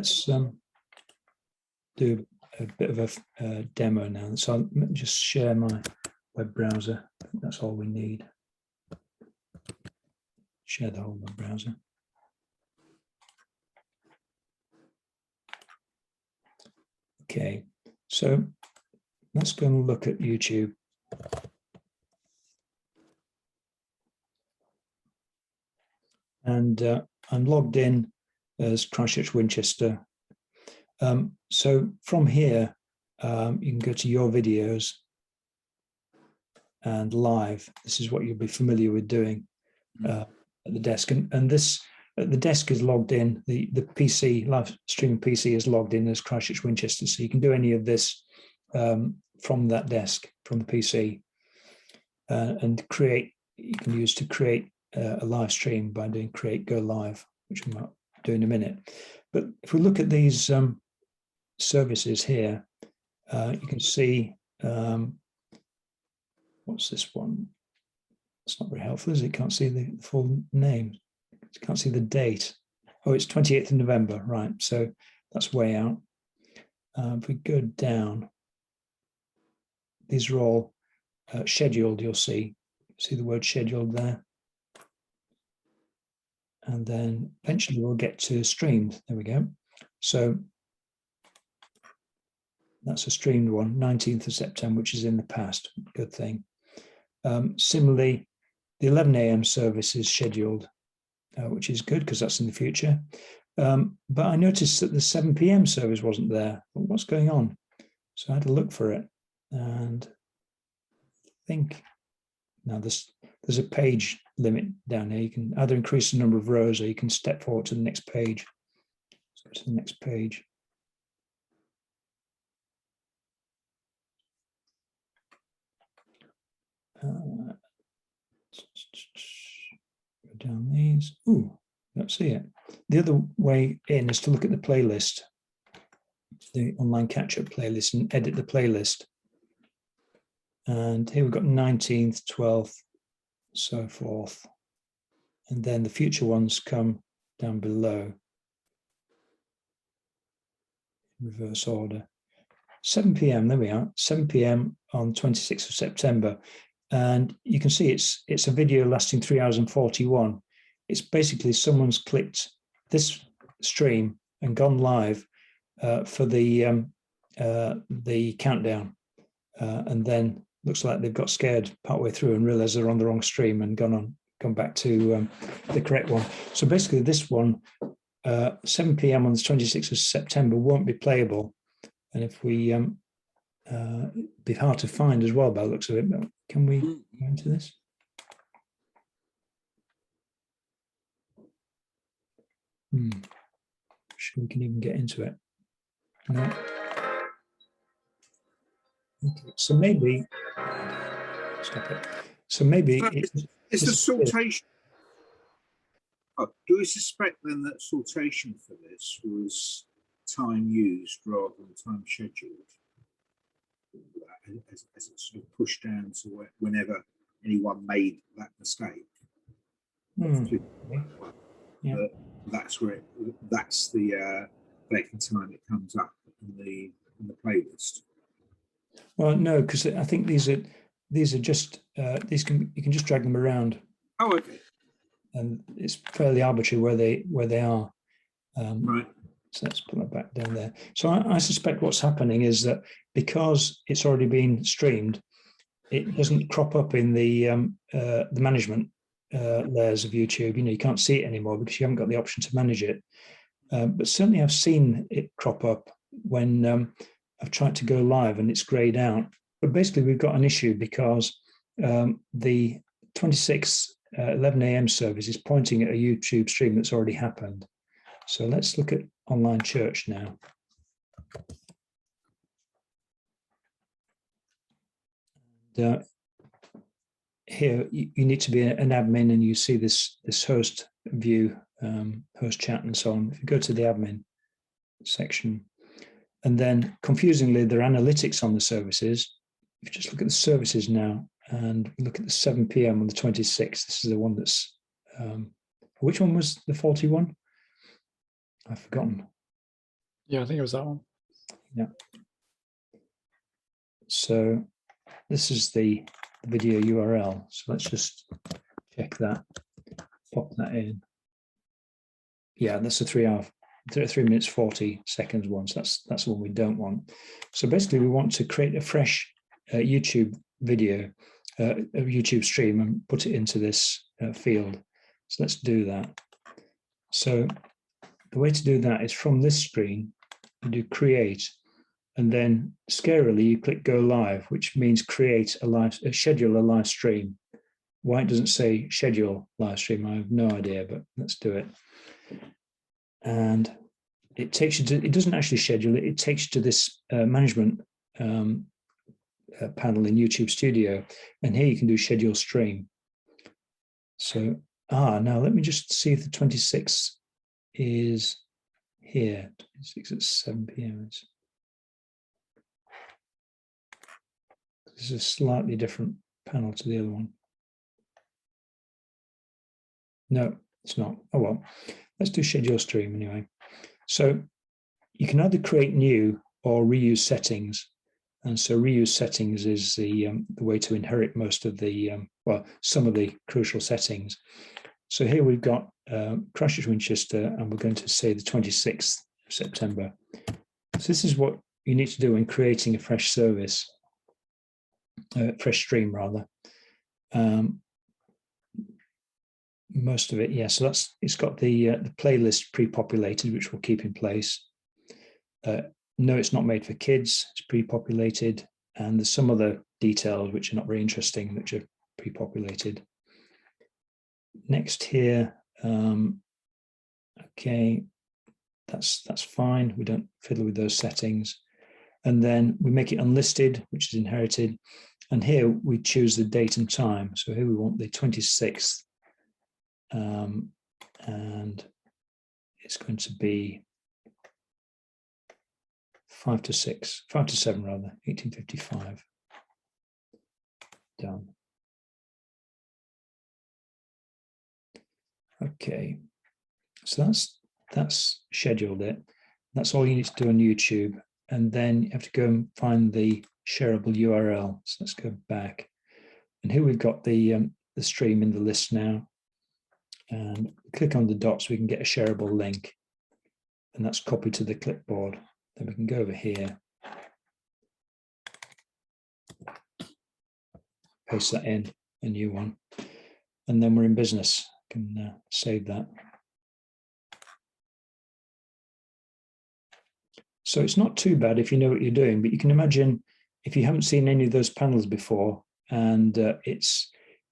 let's do a bit of a demo now. So I'll just share my web browser. I think that's all we need. Share the whole web browser. Okay, so let's go and look at YouTube. And I'm logged in as Christchurch Winchester. So from here, you can go to your videos and live. This is what you'll be familiar with doing at the desk. And this, the desk is logged in. The PC, live streaming PC is logged in as Christchurch Winchester. So you can do any of this from that desk, from the PC, and create, you can use to create a live stream by doing create go live, which I'm not doing in a minute. But if we look at these services here, you can see, what's this one? It's not very helpful, is it? Can't see the full name. Can't see the date. Oh, it's 28th of November, right? So that's way out. If we go down, these are all scheduled, you'll see the word scheduled there. And then eventually we'll get to streamed. There we go. So that's a streamed one, 19th of September, which is in the past. Good thing. Similarly, the 11 a.m. service is scheduled, which is good because that's in the future. But I noticed that the 7 p.m. service wasn't there. What's going on? So I had to look for it. And I think now there's a page limit down here. You can either increase the number of rows or you can step forward to the next page. Let's go to the next page. Go down these. Ooh, don't see it. The other way in is to look at the playlist, the online catch-up playlist, and edit the playlist. And here we've got 19th, 12th, so forth. And then the future ones come down below. Reverse order. 7 p.m, there we are, 7 p.m. on 26th of September. And you can see it's a video lasting 3 hours and 41. It's basically someone's clicked this stream and gone live for the countdown. And then looks like they've got scared partway through and realized they're on the wrong stream and gone back to the correct one. So basically this one, 7 p.m. on the 26th of September won't be playable. And if we, it'd be hard to find as well by the looks of it, but can we go into this? Sure we can even get into it. No. Okay, so maybe, stop it. So maybe it's the sortation. Oh, do we suspect then that sortation for this was time used rather than time scheduled? As it sort of pushed down to whenever anyone made that mistake. Yeah. That's where that's the date and time it comes up in the playlist. Well, no, because I think these are just you can just drag them around. Oh, okay. And it's fairly arbitrary where they are. Right. So let's put that back down there. So I suspect what's happening is that because it's already been streamed, it doesn't crop up in the management layers of YouTube. You know, you can't see it anymore because you haven't got the option to manage it. But certainly I've seen it crop up when I've tried to go live and it's grayed out. But basically we've got an issue because the 26th 11 a.m. service is pointing at a YouTube stream that's already happened. So let's look at online church now. Here you need to be an admin and you see this host view, host chat and so on. If you go to the admin section, and then confusingly there are analytics on the services. If you just look at the services now and look at the 7 p.m. on the 26th, this is the one that's, which one was the faulty one? I've forgotten. Yeah, I think it was that one. Yeah. So this is the video URL. So let's just check that, pop that in. Yeah, that's a 3 minutes 40 seconds one. So that's the one we don't want. So basically, we want to create a fresh YouTube video, a YouTube stream, and put it into this field. So let's do that. So the way to do that is from this screen, you do create, and then scarily you click go live, which means schedule a live stream. Why it doesn't say schedule live stream, I have no idea, but let's do it. And it takes you to, it doesn't actually schedule it, it takes you to this management panel in YouTube Studio, and here you can do schedule stream. So, now let me just see if the 26th is here. 26 at 7 p.m. This is a slightly different panel to the other one. No, it's not. Oh well, let's do schedule stream anyway. So you can either create new or reuse settings. And so reuse settings is the way to inherit most of the, well, some of the crucial settings. So here we've got Christchurch, Winchester, and we're going to say the 26th of September. So this is what you need to do when creating a fresh service, fresh stream rather. Most of it, yeah. So it's got the playlist pre-populated, which we'll keep in place. No, it's not made for kids. It's pre-populated, and there's some other details which are not very interesting, which are pre-populated. Next here, okay, that's fine. We don't fiddle with those settings, and then we make it unlisted, which is inherited. And here we choose the date and time. So here we want the 26th, and it's going to be 5 to 7 rather, 1855. Done. Okay, so that's scheduled it. That's all you need to do on YouTube, and then you have to go and find the shareable URL. So let's go back, and here we've got the stream in the list now, and click on the dots. We can get a shareable link, and that's copied to the clipboard. Then we can go over here, paste that in, a new one, and then we're in business. Can save that. So it's not too bad if you know what you're doing, but you can imagine if you haven't seen any of those panels before, and it's,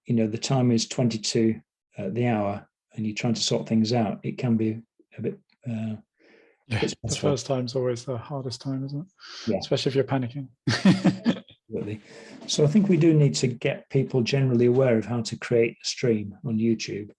you know, the time is 22 the hour, and you're trying to sort things out, it can be a bit. Yeah, the first time's always the hardest time, isn't it? Yeah, especially if you're panicking. Absolutely. So I think we do need to get people generally aware of how to create a stream on YouTube.